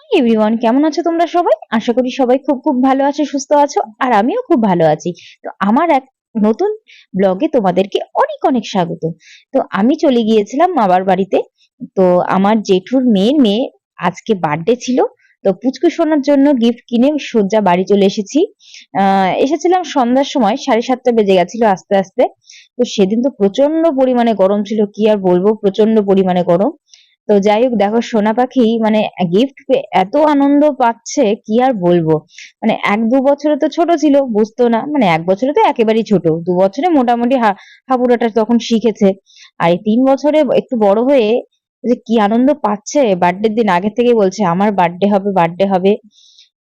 Hi everyone, কেমন আছো তোমরা সবাই? আশা করি সবাই খুব খুব ভালো আছো, সুস্থ আছো, আর আমিও খুব ভালো আছি। তো আমার এক নতুন ব্লগে তোমাদেরকে অনেক অনেক স্বাগত। তো আমি চলে গিয়েছিলাম মামার বাড়িতে। তো আমার জেঠুর মেয়ের মেয়ে আজকে বার্থডে ছিল। তো পুচকু সোনার জন্য গিফট কিনে সোজা বাড়ি চলে এসেছি। এসেছিলাম সন্ধ্যার সময়, 7:30 বেজে গেছিল আস্তে আস্তে। তো সেদিন তো প্রচন্ড পরিমাণে গরম ছিল, কি আর বলবো, প্রচন্ড পরিমাণে গরম। তো যাই হোক, দেখো সোনা পাখি মানে গিফট পেয়ে এত আনন্দ পাচ্ছে, কি আর বলবো। মানে 1-2 বছরে তো ছোট ছিল, বুঝতো না, মানে 1 বছরে তো একেবারেই ছোট, 2 বছরে মোটামুটি হাবুড়াটা তখন শিখেছে। আর এই 3 বছরে একটু বড় হয়ে যে কি আনন্দ পাচ্ছে, বার্থডের দিন আগে থেকে বলছে আমার বার্থডে হবে, বার্থডে হবে।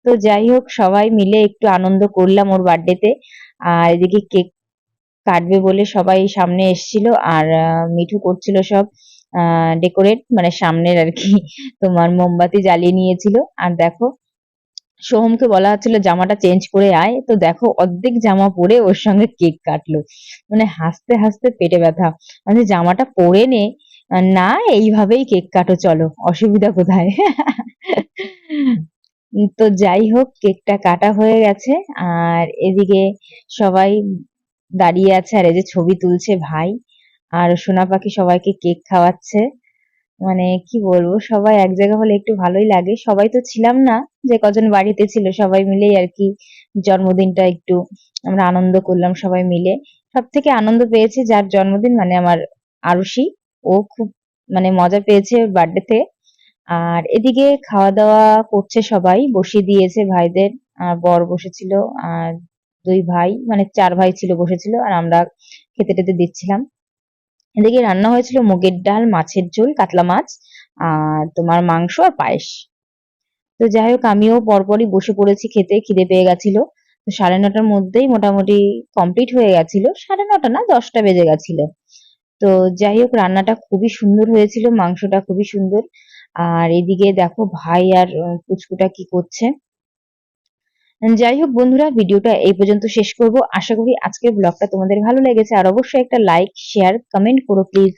তো যাই হোক, সবাই মিলে একটু আনন্দ করলাম ওর বার্থডেতে। আর এদিকে কেক কাটবে বলে সবাই সামনে এসেছিল, আর মিঠু করছিল সব ডেকোরেট, মানে সামনের আর কি তোমার মোমবাতি জ্বালিয়ে নিয়েছিল। আর দেখো, সোহমকে বলা হচ্ছিল জামাটা চেঞ্জ করে আয়, তো দেখো অর্ধেক জামা পরে ওর সঙ্গে কেক কাটলো। মানে হাসতে হাসতে পেটে ব্যথা, মানে জামাটা পরে নে, না এইভাবেই কেক কাটো, চলো, অসুবিধা কোথায়। তো যাই হোক, কেকটা কাটা হয়ে গেছে। আর এদিকে সবাই দাঁড়িয়ে আছে, আর এই যে ছবি তুলছে ভাই, আর সোনা পাখি সবাইকে কেক খাওয়াচ্ছে। মানে কি বলবো, সবাই এক জায়গা হলে একটু ভালোই লাগে। সবাই তো ছিলাম না, যে কজন বাড়িতে ছিল সবাই মিলেই আর কি জন্মদিনটা একটু আমরা আনন্দ করলাম সবাই মিলে। সব থেকে আনন্দ পেয়েছে যার জন্মদিন, মানে আমার আরুষি। ও খুব মানে মজা পেয়েছে বার্থডেতে। আর এদিকে খাওয়া দাওয়া করছে, সবাই বসিয়ে দিয়েছে ভাইদের। আর বর বসেছিল, আর দুই ভাই, মানে 4 ভাই ছিল, বসেছিল, আর আমরা খেতে টেতে দিচ্ছিলাম। এদিকে রান্না হয়েছিল মুগের ডাল, মাছের ঝোল, কাতলা মাছ, আর তোমার মাংস আর পায়েস। তো যাই হোক, আমিও পরপরই বসে পড়েছি খেতে, খিদে পেয়ে গেছিল। তো 9:30টার মধ্যেই মোটামুটি কমপ্লিট হয়ে গেছিল, 9:30 না 10টা বেজে গেছিল। তো যাই হোক, রান্নাটা খুবই সুন্দর হয়েছিল, মাংসটা খুবই সুন্দর। আর এদিকে দেখো ভাই আর পুচকুটা কি করছে। যাই হোক বন্ধুরা, ভিডিওটা এই পর্যন্ত শেষ করব। আশা করি আজকের ব্লগটা তোমাদের ভালো লেগেছে, আর অবশ্যই একটা লাইক, শেয়ার, কমেন্ট করো প্লিজ।